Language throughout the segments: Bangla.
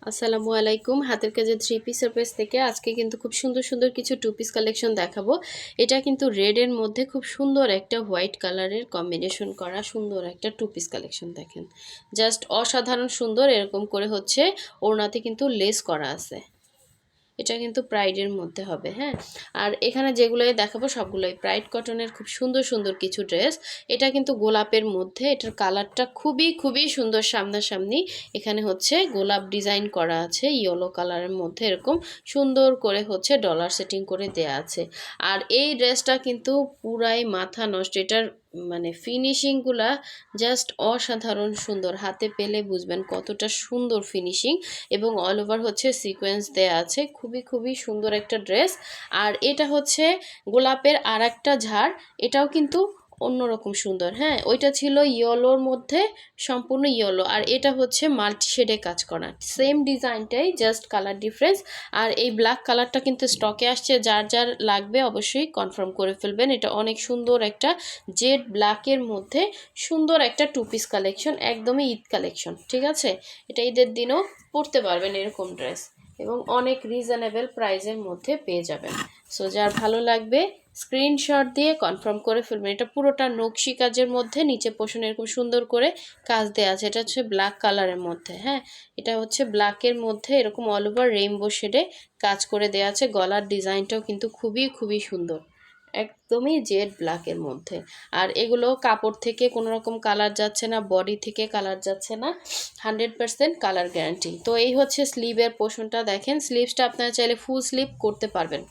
আসসালামু আলাইকুম। হাতের কাজে থ্রি পিসের পেজ থেকে আজকে কিন্তু খুব সুন্দর সুন্দর কিছু টু পিস কালেকশন দেখাবো। এটা কিন্তু রেডের মধ্যে খুব সুন্দর একটা হোয়াইট কালারের কম্বিনেশন করা সুন্দর একটা টু পিস কালেকশন দেখেন। জাস্ট অসাধারণ সুন্দর, এরকম করে হচ্ছে ওড়নাতে কিন্তু লেস করা আছে। এটা কিন্তু প্রাইডের মধ্যে হবে, হ্যাঁ। আর এখানে যেগুলোই দেখাবো সবগুলোই প্রাইড কটনের খুব সুন্দর সুন্দর কিছু ড্রেস। এটা কিন্তু গোলাপের মধ্যে, এটার কালারটা খুবই খুবই সুন্দর। সামনাসামনি এখানে হচ্ছে গোলাপ ডিজাইন করা আছে ইয়েলো কালারের মধ্যে, এরকম সুন্দর করে হচ্ছে ডলার সেটিং করে দেয়া আছে। আর এই ড্রেসটা কিন্তু পুরাই মাথা নষ্ট। এটার মানে ফিনিশিংগুলা জাস্ট অসাধারণ সুন্দর। হাতে পেলে বুঝবেন কতটা সুন্দর ফিনিশিং, এবং অল ওভার হচ্ছে সিকোয়েন্স দেয়া আছে। খুবই খুবই সুন্দর একটা ড্রেস। আর এটা হচ্ছে গোলাপের আর একটা ঝাড়, এটাও কিন্তু অন্যরকম সুন্দর, হ্যাঁ। ওইটা ছিল ইয়েলোর মধ্যে, সম্পূর্ণ ইয়েলো, আর এটা হচ্ছে মাল্টি শেডে কাজ করা, সেম ডিজাইনটাই জাস্ট কালার ডিফারেন্স। আর এই ব্ল্যাক কালারটা কিন্তু স্টকে আসছে, যার যার লাগবে অবশ্যই কনফার্ম করে ফেলবেন। এটা অনেক সুন্দর একটা জেড ব্ল্যাকের মধ্যে সুন্দর একটা টু পিস কালেকশন, একদমই ঈদ কালেকশন, ঠিক আছে। এটা ঈদের দিনও পরতে পারবেন এরকম ড্রেস, এবং অনেক রিজনেবল প্রাইসের মধ্যে পেয়ে যাবেন। সো যার ভালো লাগবে স্ক্রিনশট দিয়ে কনফার্ম করে ফেলবেন। এটা পুরোটা নকশি কাজের মধ্যে, নিচে পোষণ এরকম সুন্দর করে কাজ দেওয়া আছে। এটা হচ্ছে ব্ল্যাক কালারের মধ্যে, হ্যাঁ। এটা হচ্ছে ব্ল্যাকের মধ্যে এরকম অল ওভার রেইনবো শেডে কাজ করে দেওয়া আছে। গলার ডিজাইনটাও কিন্তু খুবই খুবই সুন্দর, একদমই জেড ব্ল্যাকের মধ্যে। আর এগুলো কাপড় থেকে কোনো রকম কালার যাচ্ছে না, বডি থেকে কালার যাচ্ছে না, 100% কালার গ্যারান্টি। তো এই হচ্ছে স্লিভের পোর্শনটা দেখেন। স্লিভসটা আপনারা চাইলে ফুল স্লিভ করতে পারবেন।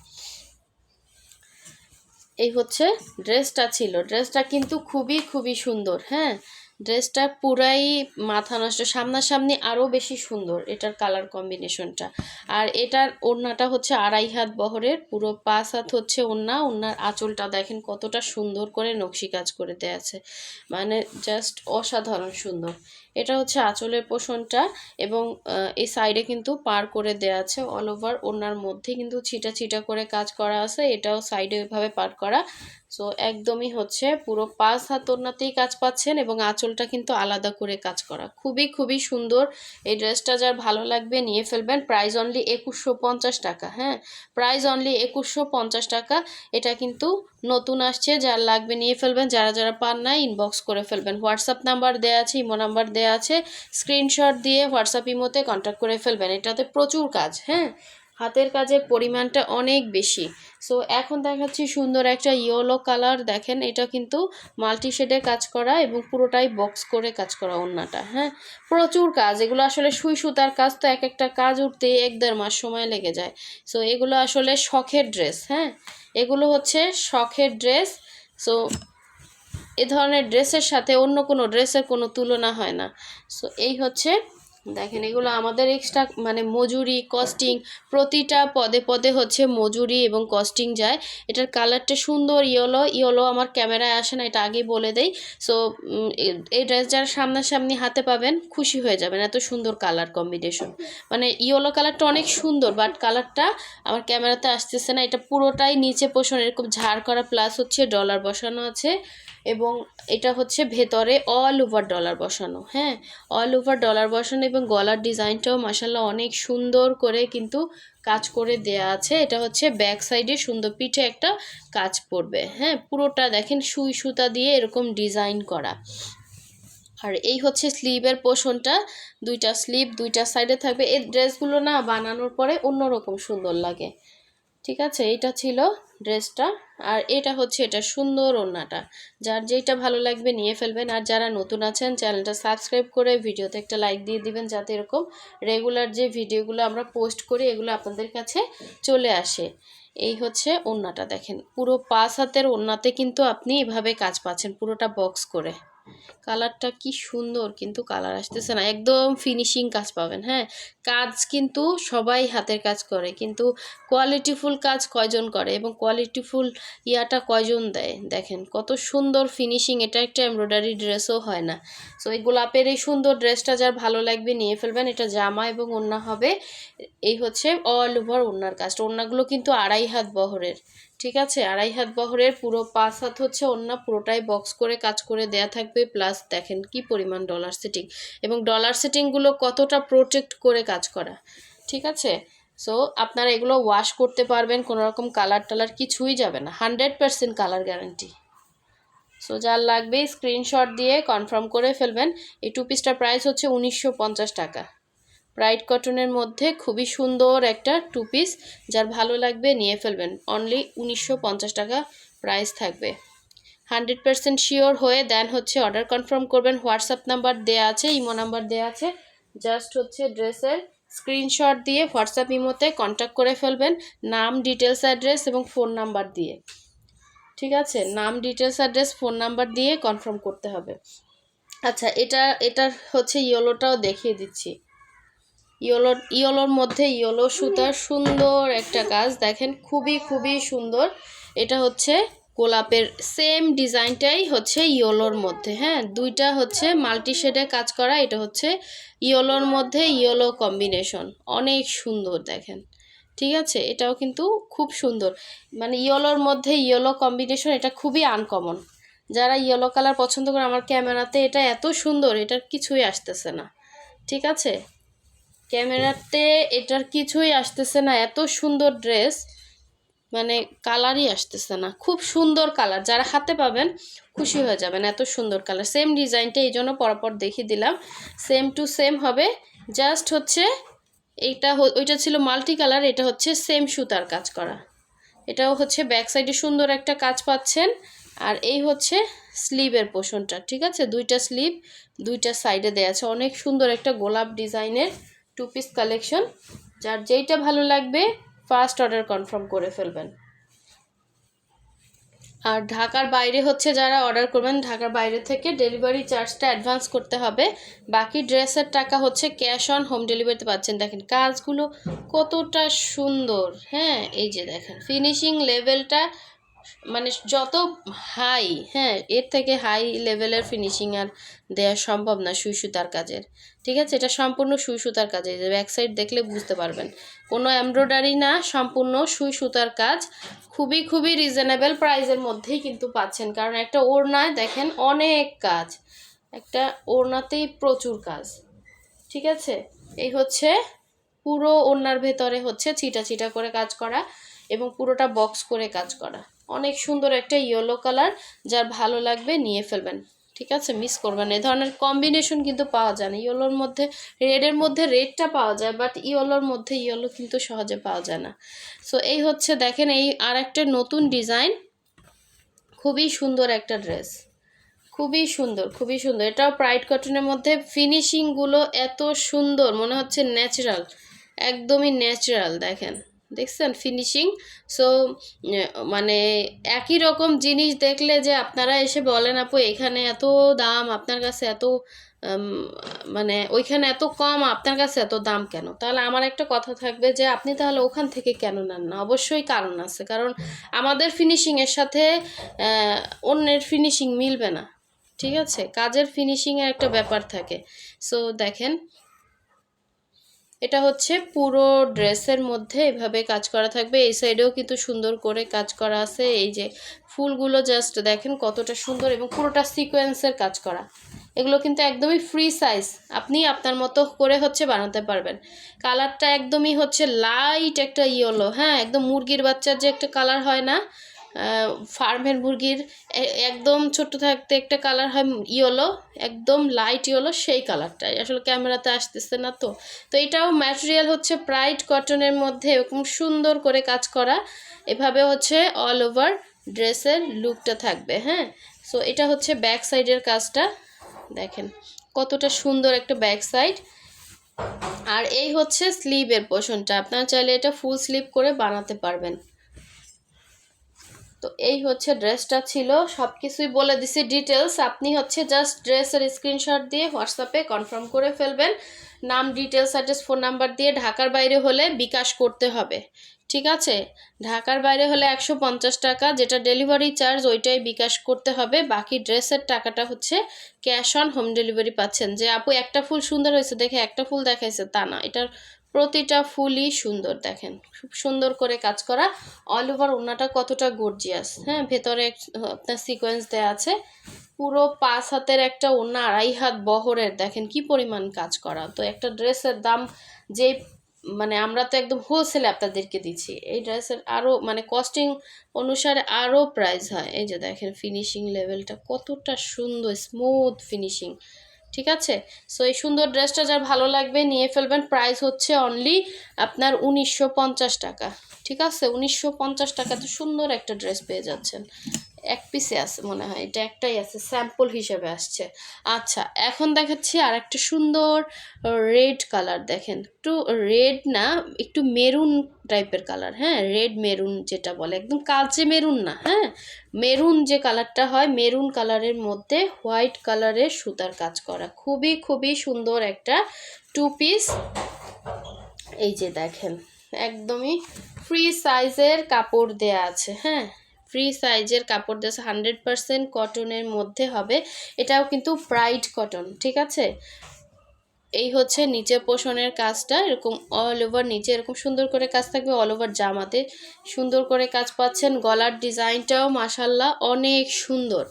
এই হচ্ছে ড্রেসটা ছিল। ড্রেসটা কিন্তু খুবই খুবই সুন্দর, হ্যাঁ। ড্রেসটা পুরাই মাথা নষ্ট, সামনাসামনি আরও বেশি সুন্দর এটার কালার কম্বিনেশনটা। আর এটার ওড়নাটা হচ্ছে 2.5 হাত বহরের, পুরো 5 হাত হচ্ছে ওড়না। ওড়নার আঁচলটা দেখেন কতটা সুন্দর করে নকশি কাজ করে দেয়া আছে, মানে জাস্ট অসাধারণ সুন্দর। এটা হচ্ছে আঁচলের পোষণটা, এবং এই সাইডে কিন্তু পার করে দেয়া আছে। অল ওভার ওড়নার মধ্যে কিন্তু ছিটা ছিটা করে কাজ করা আছে, এটাও সাইডে ওইভাবে পার করা। সো একদমই হচ্ছে পুরো 5 হাত ওড়নাতেই কাজ পাচ্ছেন, এবং আঁচলটা কিন্তু আলাদা করে কাজ করা। খুবই খুবই সুন্দর। এই ড্রেসটা যার ভালো লাগবে নিয়ে ফেলবেন। প্রাইস অনলি 2150 টাকা, হ্যাঁ। প্রাইস অনলি 2150 টাকা। এটা কিন্তু নতুন আসছে, যার লাগবে নিয়ে ফেলবেন। যারা যারা পান না ইনবক্স করে ফেলবেন। হোয়াটসঅ্যাপ নাম্বার দেওয়া আছে, ইমো নাম্বার দেওয়া আছে, স্ক্রিনশট দিয়ে হোয়াটসঅ্যাপ ইমোতে কন্ট্যাক্ট করে ফেলবেন। এটাতে প্রচুর কাজ, হ্যাঁ, হাতের কাজের পরিমাণটা অনেক বেশি। সো এখন দেখাচ্ছি সুন্দর একটা ইয়েলো কালার, দেখেন এটা কিন্তু মাল্টি শেডে কাজ করা, এবং পুরোটাই বক্স করে কাজ করা ওড়নাটা, হ্যাঁ। প্রচুর কাজ, এগুলো আসলে সুই সুতার কাজ, তো এক একটা কাজ উঠতে 1-1.5 মাস সময় লেগে যায়। সো এগুলো আসলে শখের ড্রেস, হ্যাঁ, এগুলো হচ্ছে শখের ড্রেস। সো এ ধরনের ড্রেসের সাথে অন্য কোনো ড্রেসের কোনো তুলনা হয় না। সো এই হচ্ছে দেখেন, এগুলো আমাদের এক্সট্রা মানে মজুরি কস্টিং, প্রতিটা পদে পদে হচ্ছে মজুরি এবং কস্টিং যায়। এটার কালারটা সুন্দর ইয়েলো। ইয়েলো আমার ক্যামেরায় আসে না, এটা আগেই বলে দেই। সো এই ড্রেস যারা সামনাসামনি হাতে পাবেন খুশি হয়ে যাবেন, এত সুন্দর কালার কম্বিনেশন। মানে ইয়েলো কালারটা অনেক সুন্দর, বাট কালারটা আমার ক্যামেরাতে আসতেছে না। এটা পুরোটাই নিচে পোষণ এরকম ঝাড় করা, প্লাস হচ্ছে ডলার বসানো আছে, এবং এটা হচ্ছে ভেতরে অল ওভার ডলার বসানো, হ্যাঁ, অল ওভার ডলার বসানো। এবং গলার ডিজাইনটাও মাশাল্লাহ অনেক সুন্দর করে কিন্তু কাজ করে দেয়া আছে। এটা হচ্ছে ব্যাক সাইডে সুন্দর পিঠে একটা কাজ পড়বে, হ্যাঁ। পুরোটা দেখেন সুই সুতা দিয়ে এরকম ডিজাইন করা। আর এই হচ্ছে স্লিভের পোর্শনটা, দুইটা স্লিভ দুইটা সাইডে থাকবে। এই ড্রেসগুলো না বানানোর পরে অন্যরকম সুন্দর লাগে, ঠিক আছে। এটা ছিল ড্রেসটা। আর এটা হচ্ছে এটা সুন্দর ওড়নাটা। যার যেটা ভালো লাগবে নিয়ে ফেলবেন। আর যারা নতুন আছেন চ্যানেলটা সাবস্ক্রাইব করে ভিডিওতে একটা লাইক দিয়ে দিবেন, যাতে এরকম রেগুলার যে ভিডিওগুলো আমরা পোস্ট করি এগুলো আপনাদের কাছে চলে আসে। এই হচ্ছে ওড়নাটা, দেখেন পুরো 5 হাতের ওড়নাতে কিন্তু আপনি এভাবে কাজ পাচ্ছেন, পুরোটা বক্স করে। কালারটা কি সুন্দর, কিন্তু কালার আসতেছে না, একদম ফিনিশিং কাজ পাবেন, হ্যাঁ। কাজ কিন্তু সবাই হাতের কাজ করে, কিন্তু কোয়ালিটিফুল কাজ কয়জন করে, এবং কোয়ালিটিফুল ইয়াটা কয়জন দেয়, দেখেন কত সুন্দর ফিনিশিং। এটা একটা এমব্রয়ডারি ড্রেসও হয় না। সো এই গোলাপের এই সুন্দর ড্রেসটা যার ভালো লাগবে নিয়ে ফেলবেন। এটা জামা এবং ওড়না হবে। এই হচ্ছে অল ওভার ওড়নার কাজটা। ওড়নাগুলো কিন্তু 2.5 হাত বহরের, ঠিক আছে, 2.5 হাত বহরের, পুরো 5 হাত হচ্ছে ওড়না, পুরোটাই বক্স করে কাজ করে দেয়া থাকবে। প্লাস দেখেন কি পরিমাণ ডলার সেটিং, এবং ডলার সেটিংগুলো কতটা প্রোটেক্ট করে কাজ করা। ঠিক আছে, সো আপনারা এগুলো ওয়াশ করতে পারবেন, কোনো রকম কালার টালার কিছুই যাবে না, 100% কালার গ্যারান্টি। সো যার লাগবে স্ক্রিনশট দিয়ে কনফার্ম করে ফেলবেন। এই 2 পিসটার প্রাইস হচ্ছে 1950 টাকা। ব্রাইট কটনের মধ্যে খুবই সুন্দর একটা 2 পিস, যার ভালো লাগবে নিয়ে ফেলবেন। অনলি 1950 টাকা প্রাইস থাকবে। 100% শিওর হয়ে দেন হচ্ছে অর্ডার কনফার্ম করবেন। হোয়াটসঅ্যাপ নাম্বার দেয়া আছে, ইমো নাম্বার দেয়া আছে, জাস্ট হচ্ছে ড্রেসের স্ক্রিনশট দিয়ে হোয়াটসঅ্যাপ ইমোতে কন্ট্যাক্ট করে ফেলবেন, নাম, ডিটেলস, অ্যাড্রেস এবং ফোন নাম্বার দিয়ে। ঠিক আছে, নাম, ডিটেলস, অ্যাড্রেস, ফোন নাম্বার দিয়ে কনফার্ম করতে হবে। আচ্ছা, এটার হচ্ছে ইয়েলোটাও দেখিয়ে দিচ্ছি। ইয়েলোর মধ্যে ইয়েলো সুতার সুন্দর একটা কাজ দেখেন, খুবই সুন্দর। এটা হচ্ছে গোলাপের সেম ডিজাইনটাই হচ্ছে ইয়েলোর মধ্যে, হ্যাঁ, দুইটা হচ্ছে মাল্টি শেডে কাজ করা। এটা হচ্ছে ইয়েলোর মধ্যে ইয়েলো কম্বিনেশন, অনেক সুন্দর দেখেন। ঠিক আছে, এটাও কিন্তু খুব সুন্দর, মানে ইয়েলোর মধ্যে ইয়েলো কম্বিনেশন, এটা খুবই আনকমন। যারা ইয়েলো কালার পছন্দ করে, আমার ক্যামেরাতে এটা এত সুন্দর, এটার কিছুই আসতেছে না। ঠিক আছে, ক্যামেরাতে এটার কিছুই আসতেছে না, এত সুন্দর ড্রেস, মানে কালারই আসতেছে না, খুব সুন্দর কালার। যারা হাতে পাবেন খুশি হয়ে যাবেন, এত সুন্দর কালার। সেম ডিজাইনটা এই জন্য পরপর দেখিয়ে দিলাম, সেম টু সেম হবে। জাস্ট হচ্ছে এইটা ওইটা ছিল মাল্টি কালার, এটা হচ্ছে সেম সুতার কাজ করা। এটাও হচ্ছে ব্যাক সাইডে সুন্দর একটা কাজ পাচ্ছেন। আর এই হচ্ছে স্লিভের পোর্শনটা। ঠিক আছে, দুইটা স্লিভ দুইটা সাইডে দেওয়া আছে, অনেক সুন্দর একটা গোলাপ ডিজাইনের 2 পিস কালেকশন। যার যেইটা ভালো লাগবে ফার্স্ট অর্ডার কনফার্ম করে ফেলবেন। আর ঢাকার বাইরে হচ্ছে যারা অর্ডার করবেন, ঢাকার বাইরে থেকে ডেলিভারি চার্জটা অ্যাডভান্স করতে হবে, বাকি ড্রেসের টাকা হচ্ছে ক্যাশ অন হোম ডেলিভারিতে পাচ্ছেন। দেখেন কাজগুলো কতটা সুন্দর, হ্যাঁ, এই যে দেখেন ফিনিশিং লেভেলটা, মানে যত হাই, হ্যাঁ, এর থেকে হাই লেভেলের ফিনিশিং আর দেওয়া সম্ভব না সুই সুতার কাজের। ঠিক আছে, এটা সম্পূর্ণ সুই সুতার কাজ, এই যে ব্যাক সাইড দেখলে বুঝতে পারবেন, কোনো এমব্রয়ডারি না, সম্পূর্ণ সুই সুতার কাজ। খুবই রিজনেবল প্রাইসের মধ্যেই কিন্তু পাচ্ছেন, কারণ একটা ওড়নায় দেখেন অনেক কাজ, একটা ওড়নাতেই প্রচুর কাজ। ঠিক আছে, এই হচ্ছে পুরো ওড়নার ভেতরে হচ্ছে চিটা করে কাজ করা, এবং পুরোটা বক্স করে কাজ করা, অনেক সুন্দর একটা ইয়েলো কালার। যার ভালো লাগবে নিয়ে ফেলবেন। ঠিক আছে, মিস করবেন। এই ধরনের কম্বিনেশন কিন্তু পাওয়া যায় না, ইয়েলোর মধ্যে রেডের মধ্যে রেডটা পাওয়া যায়, বাট ইয়েলোর মধ্যে ইয়েলো কিন্তু সহজে পাওয়া যায় না। সো এই হচ্ছে দেখেন, এই আর একটা নতুন ডিজাইন, খুবই সুন্দর একটা ড্রেস, খুবই সুন্দর। এটাও ব্রাইট কটনের মধ্যে, ফিনিশিংগুলো এত সুন্দর, মনে হচ্ছে ন্যাচারাল, একদমই ন্যাচারাল। দেখছেন ফিনিশিং। সো মানে একই রকম জিনিস দেখলে যে আপনারা এসে বলেন আপু এখানে এত দাম, আপনার কাছে এত মানে ওইখানে এত কম, আপনার কাছে এত দাম কেন, তাহলে আমার একটা কথা থাকবে যে আপনি তাহলে ওখান থেকে কেন নেন না। অবশ্যই কারণ আছে, কারণ আমাদের ফিনিশিংয়ের সাথে অন্যের ফিনিশিং মিলবে না। ঠিক আছে, কাজের ফিনিশিংয়ের একটা ব্যাপার থাকে। সো দেখেন, এটা হচ্ছে পুরো ড্রেসের মধ্যে এভাবে কাজ করা থাকবে, এই সাইডেও কিন্তু সুন্দর করে কাজ করা আছে। এই যে ফুলগুলো জাস্ট দেখেন কতটা সুন্দর, এবং পুরোটা সিকোয়েন্সের কাজ করা। এগুলো কিন্তু একদমই ফ্রি সাইজ, আপনি আপনার মতো করে হচ্ছে বানাতে পারবেন। কালারটা একদমই হচ্ছে লাইট একটা ইয়েলো, হ্যাঁ, একদম মুরগির বাচ্চার যে একটা কালার হয় না, ফার্মের মুরগির একদম ছোট্ট থাকতে একটা কালার হয় ইয়েলো, একদম লাইট ইয়েলো, সেই কালারটাই আসলে ক্যামেরাতে আসতেছে না। তো এটাও ম্যাটেরিয়াল হচ্ছে ব্রাইট কটনের মধ্যে এরকম সুন্দর করে কাজ করা, এভাবে হচ্ছে অল ওভার ড্রেসের লুকটা থাকবে। হ্যাঁ, সো এটা হচ্ছে ব্যাক সাইডের কাজটা, দেখেন কতটা সুন্দর একটা ব্যাক সাইড। আর এই হচ্ছে স্লিভের পোর্শনটা, আপনারা চাইলে এটা ফুল স্লিভ করে বানাতে পারবেন। তো এই হচ্ছে ড্রেসটা ছিল, সব কিছুই বলে দিছি ডিটেলস। আপনি হচ্ছে জাস্ট ড্রেসের স্ক্রিনশট দিয়ে হোয়াটসঅ্যাপে কনফার্ম করে ফেলবেন, নাম, ডিটেলস, অ্যাড্রেস, ফোন নাম্বার দিয়ে। ঢাকার বাইরে হলে বিকাশ করতে হবে। ঠিক আছে, ঢাকার বাইরে হলে 150 টাকা, যেটা ডেলিভারি চার্জ ওইটাই বিকাশ করতে হবে। বাকি ড্রেসের টাকাটা হচ্ছে ক্যাশ অন হোম ডেলিভারি পাচ্ছেন। যে আপু একটা ফুল সুন্দর হয়েছে দেখে একটা ফুল দেখাইছে তা না, এটার প্রতিটা ফুলই সুন্দর, দেখেন খুব সুন্দর করে কাজ করা। অল ওভার ওড়নাটা কতটা গর্জিয়াস, হ্যাঁ, ভেতরে আপনার সিকোয়েন্স দেওয়া আছে। পুরো 5 হাতের একটা ওড়না, 2.5 হাত বহরের, দেখেন কি পরিমাণ কাজ করা। তো একটা ড্রেসের দাম যে মানে আমরা তো একদম হোলসেলে আপনাদেরকে দিচ্ছি, এই ড্রেসের আরও মানে কস্টিং অনুসারে আরও প্রাইস হয়। এই যে দেখেন ফিনিশিং লেভেলটা কতটা সুন্দর, স্মুথ ফিনিশিং, ঠিক আছে। সো এই সুন্দর ড্রেসটা যার ভালো লাগবে নিয়ে ফেলবেন। প্রাইস হচ্ছে অনলি আপনার 1950 টাকা, ঠিক আছে। 1950 টাকাতে সুন্দর একটা ড্রেস পেয়ে যাচ্ছেন। এক পিসে আছে মনে হয়, এটা একটাই আছে, স্যাম্পল হিসেবে আসছে। আচ্ছা, এখন দেখাচ্ছি আর একটা সুন্দর রেড কালার, দেখেন একটু রেড না, একটু মেরুন টাইপের কালার, হ্যাঁ, রেড মেরুন যেটা বলে, একদম কালচে মেরুন না, হ্যাঁ, মেরুন যে কালারটা হয়, মেরুন কালারের মধ্যে হোয়াইট কালারের সুতার কাজ করা, খুবই খুবই সুন্দর একটা 2 পিস। এই যে দেখেন একদমই ফ্রি সাইজের কাপড় দেয়া আছে, হ্যাঁ, ফ্রি সাইজের কাপড় দেওয়া আছে, 100% কটনের মধ্যে হবে। এটাও কিন্তু ব্রাইট কটন, ঠিক আছে। এই হচ্ছে নিচে পোষণের কাজটা, এরকম অল ওভার নিচে এরকম সুন্দর করে কাজ থাকবে, অল ওভার জামাতে সুন্দর করে কাজ পাচ্ছেন। গলার ডিজাইনটাও মাশাল্লাহ অনেক সুন্দর।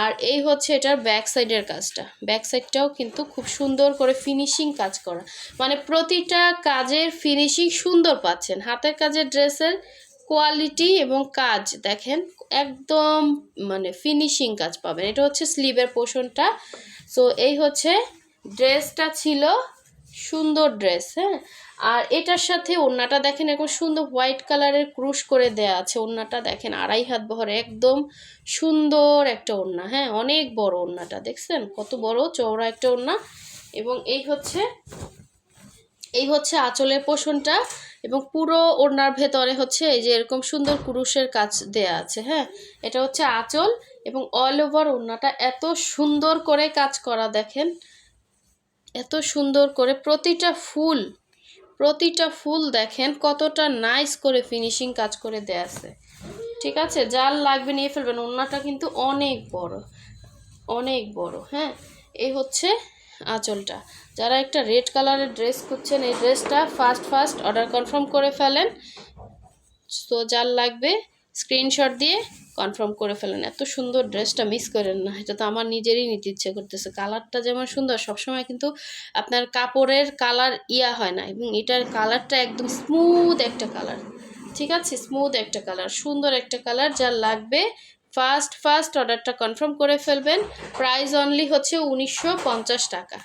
আর এই হচ্ছে এটার ব্যাক সাইডের কাজটা, ব্যাক সাইডটাও কিন্তু খুব সুন্দর করে ফিনিশিং কাজ করা, মানে প্রতিটা কাজের ফিনিশিং সুন্দর পাচ্ছেন। হাতের কাজের ড্রেসের কোয়ালিটি এবং কাজ দেখেন একদম মানে ফিনিশিং কাজ পাবেন। এটা হচ্ছে স্লিভের পোর্শনটা। সো এই হচ্ছে ড্রেসটা, ছিল সুন্দর ড্রেস, হ্যাঁ। আর এটার সাথে ওড়নাটা দেখেন এরকম সুন্দর হোয়াইট কালারের ক্রুশ করে দেয়া আছে। ওড়নাটা দেখেন 2.5 হাত বহরে, একদম সুন্দর একটা ওড়না, হ্যাঁ, অনেক বড় ওড়নাটা, দেখছেন কত বড় চওড়া একটা ওড়না। এবং এই হচ্ছে আঁচলের পোর্শনটা, এবং পুরো ওড়নার ভেতরে হচ্ছে এই যে এরকম সুন্দর কুরুশের কাজ দেয়া আছে, হ্যাঁ। এটা হচ্ছে আঁচল, এবং অল ওভার ওড়নাটা এত সুন্দর করে কাজ করা, দেখেন এত সুন্দর করে প্রতিটা ফুল দেখেন কতটা নাইস করে ফিনিশিং কাজ করে দেয়া আছে, ঠিক আছে। যার লাগবে নিয়ে ফেলবেন। ওড়নাটা কিন্তু অনেক বড়, হ্যাঁ। এই হচ্ছে আঁচলটা। যারা একটা রেড কালারের ড্রেস খুঁজছেন, এই ড্রেসটা ফার্স্ট অর্ডার কনফার্ম করে ফেলেন। তো যার লাগবে স্ক্রিনশট দিয়ে কনফার্ম করে ফেলেন। এত সুন্দর ড্রেসটা মিস করেন না, এটা তো আমার নিজেরই নিতে ইচ্ছে করতেছে। কালারটা যেমন সুন্দর, সবসময় কিন্তু আপনার কাপড়ের কালার হয় না, এবং এটার কালারটা একদম স্মুথ একটা কালার, ঠিক আছে, স্মুথ একটা কালার, সুন্দর একটা কালার। যার লাগবে ফার্স্ট অর্ডারটা কনফার্ম করে ফেলবেন। প্রাইস অনলি হচ্ছে 1950 টাকা,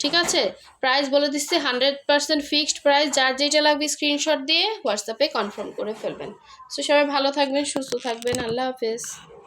ঠিক আছে। প্রাইস বলে দিচ্ছি 100% ফিক্সড প্রাইস। যার যেটা লাগবে স্ক্রিনশট দিয়ে হোয়াটসঅ্যাপে কনফার্ম করে ফেলবেন। সো সবাই ভালো থাকবেন, সুস্থ থাকবেন, আল্লাহ হাফেজ।